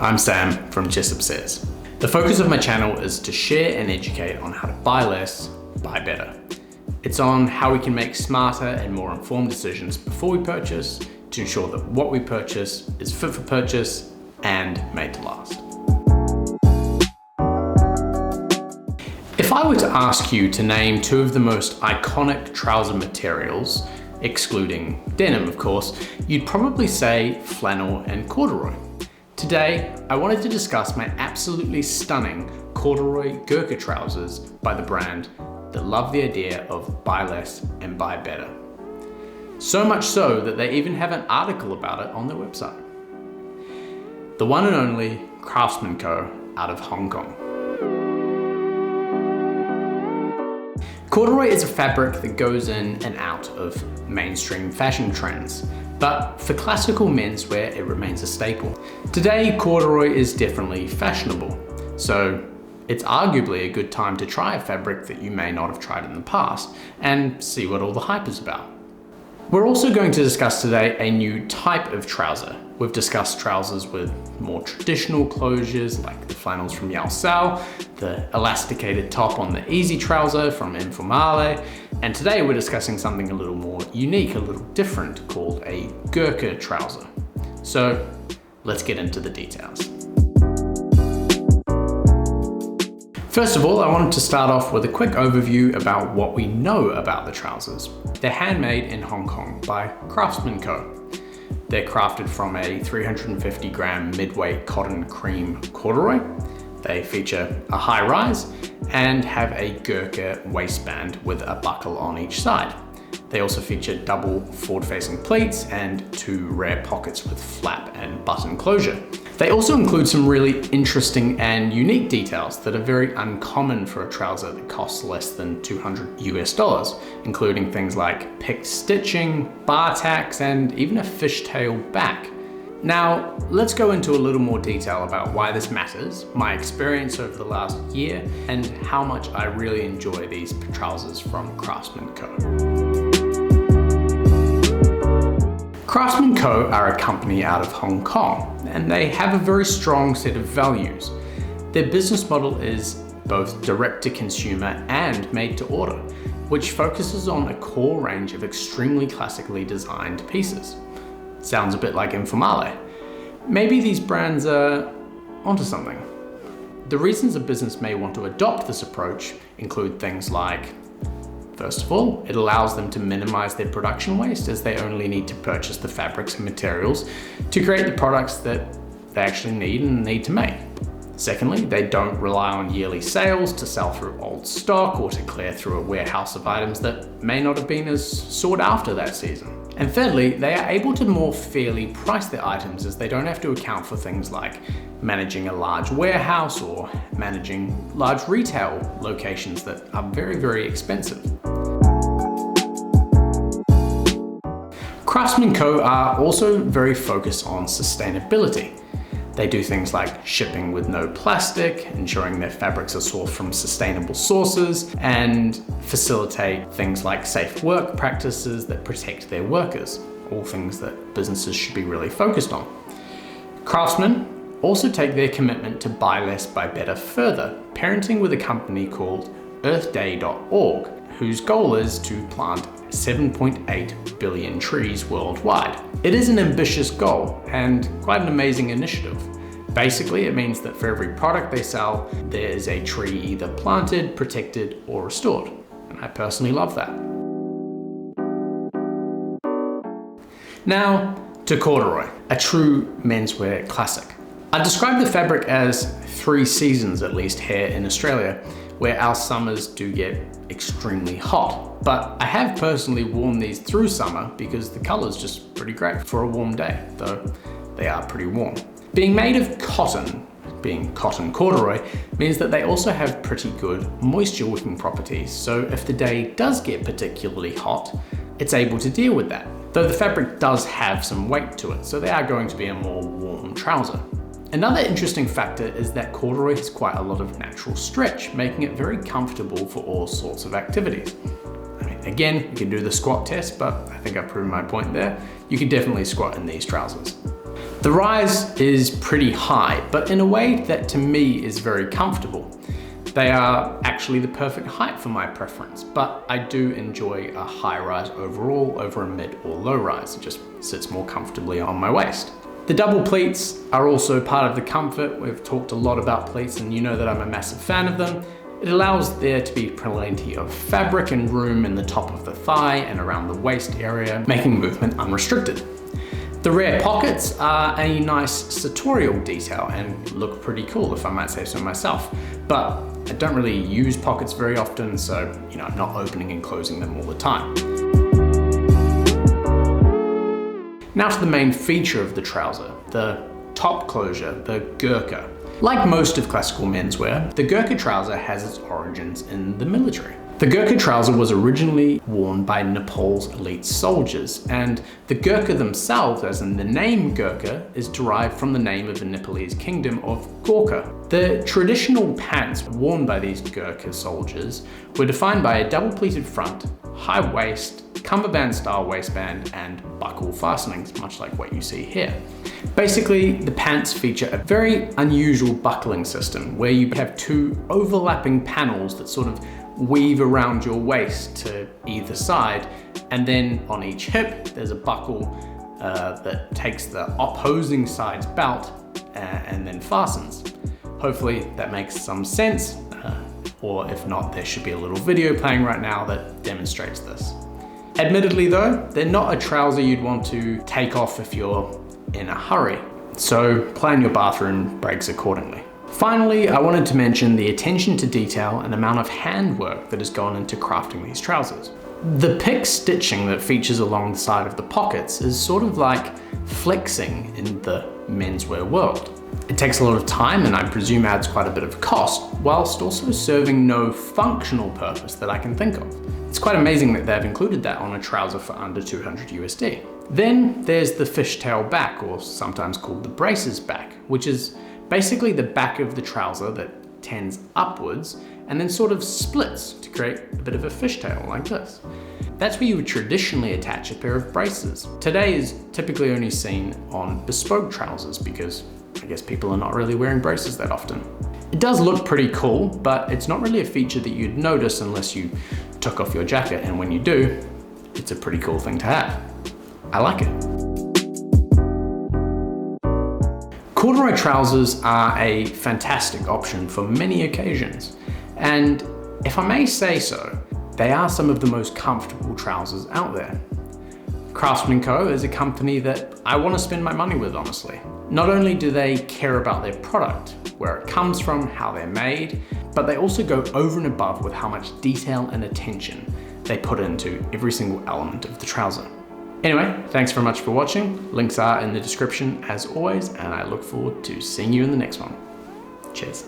I'm Sam from Jessup Says. The focus of my channel is to share and educate on how to buy less, buy better. It's on how we can make smarter and more informed decisions before we purchase to ensure that what we purchase is fit for purchase and made to last. If I were to ask you to name two of the most iconic trouser materials, excluding denim of course, you'd probably say flannel and corduroy. Today, I wanted to discuss my absolutely stunning corduroy Gurkha trousers by the brand that love the idea of buy less and buy better. So much so that they even have an article about it on their website. The one and only Craftsman Co. out of Hong Kong. Corduroy is a fabric that goes in and out of mainstream fashion trends, but for classical menswear it remains a staple. Today, corduroy is definitely fashionable, so it's arguably a good time to try a fabric that you may not have tried in the past and see what all the hype is about. We're also going to discuss today a new type of trouser. We've discussed trousers with more traditional closures like the flannels from Yao Sao, the elasticated top on the Easy trouser from Informale, and today we're discussing something a little more unique, a little different, called a Gurkha trouser. So let's get into the details. First of all, I wanted to start off with a quick overview about what we know about the trousers. They're handmade in Hong Kong by Craftsman Co. They're crafted from a 350 gram midweight cotton cream corduroy. They feature a high rise and have a Gurkha waistband with a buckle on each side. They also feature double forward-facing pleats and two rare pockets with flap and button closure. They also include some really interesting and unique details that are very uncommon for a trouser that costs less than $200 US, including things like picked stitching, bar tacks, and even a fishtail back. Now, let's go into a little more detail about why this matters, my experience over the last year, and how much I really enjoy these trousers from Craftsman Co. Craftsman Co. are a company out of Hong Kong, and they have a very strong set of values. Their business model is both direct to consumer and made to order, which focuses on a core range of extremely classically designed pieces. Sounds a bit like Informale. Maybe these brands are onto something. The reasons a business may want to adopt this approach include things like, first of all, it allows them to minimize their production waste as they only need to purchase the fabrics and materials to create the products that they actually need to make. Secondly, they don't rely on yearly sales to sell through old stock or to clear through a warehouse of items that may not have been as sought after that season. And thirdly, they are able to more fairly price their items as they don't have to account for things like managing a large warehouse or managing large retail locations that are very, very expensive. Craftsman Co. are also very focused on sustainability. They do things like shipping with no plastic, ensuring their fabrics are sourced from sustainable sources, and facilitate things like safe work practices that protect their workers, all things that businesses should be really focused on. Craftsmen also take their commitment to buy less, buy better further, parenting with a company called earthday.org, whose goal is to plant 7.8 billion trees worldwide. It is an ambitious goal and quite an amazing initiative. Basically, it means that for every product they sell, there is a tree either planted, protected, or restored. And I personally love that. Now to corduroy, a true menswear classic. I describe the fabric as 3 seasons at least here in Australia, where our summers do get extremely hot. But I have personally worn these through summer because the color's just pretty great for a warm day, though they are pretty warm. Being made of cotton, being cotton corduroy, means that they also have pretty good moisture wicking properties. So if the day does get particularly hot, it's able to deal with that. Though the fabric does have some weight to it, so they are going to be a more warm trouser. Another interesting factor is that corduroy has quite a lot of natural stretch, making it very comfortable for all sorts of activities. I mean, again, you can do the squat test, but I think I've proven my point there. You can definitely squat in these trousers. The rise is pretty high, but in a way that to me is very comfortable. They are actually the perfect height for my preference, but I do enjoy a high rise overall over a mid or low rise. It just sits more comfortably on my waist. The double pleats are also part of the comfort. We've talked a lot about pleats and you know that I'm a massive fan of them. It allows there to be plenty of fabric and room in the top of the thigh and around the waist area, making movement unrestricted. The rear pockets are a nice sartorial detail and look pretty cool, if I might say so myself. But I don't really use pockets very often, so I'm not opening and closing them all the time. Now to the main feature of the trouser, the top closure, the Gurkha. Like most of classical menswear, the Gurkha trouser has its origins in the military. The Gurkha trouser was originally worn by Nepal's elite soldiers, and the Gurkha themselves, as in the name Gurkha, is derived from the name of the Nepalese kingdom of Gorkha. The traditional pants worn by these Gurkha soldiers were defined by a double-pleated front, high waist, cummerbund style waistband, and buckle fastenings, much like what you see here. Basically, the pants feature a very unusual buckling system where you have two overlapping panels that sort of weave around your waist to either side, and then on each hip there's a buckle that takes the opposing side's belt and then fastens. Hopefully that makes some sense, or if not, there should be a little video playing right now that demonstrates this. Admittedly though, they're not a trouser you'd want to take off if you're in a hurry, so plan your bathroom breaks accordingly. Finally, I wanted to mention the attention to detail and amount of handwork that has gone into crafting these trousers. The pick stitching that features along the side of the pockets is sort of like flexing in the menswear world. It takes a lot of time and I presume adds quite a bit of cost, whilst also serving no functional purpose that I can think of. It's quite amazing that they've included that on a trouser for under 200 USD. Then there's the fishtail back, or sometimes called the braces back, which is basically the back of the trouser that tends upwards and then sort of splits to create a bit of a fishtail like this. That's where you would traditionally attach a pair of braces. Today is typically only seen on bespoke trousers because I guess people are not really wearing braces that often. It does look pretty cool, but it's not really a feature that you'd notice unless you took off your jacket, and when you do, it's a pretty cool thing to have. I like it. Corduroy trousers are a fantastic option for many occasions, and if I may say so, they are some of the most comfortable trousers out there. Craftsman Co. is a company that I want to spend my money with, honestly. Not only do they care about their product, where it comes from, how they're made, but they also go over and above with how much detail and attention they put into every single element of the trouser. Anyway, thanks very much for watching. Links are in the description as always, and I look forward to seeing you in the next one. Cheers.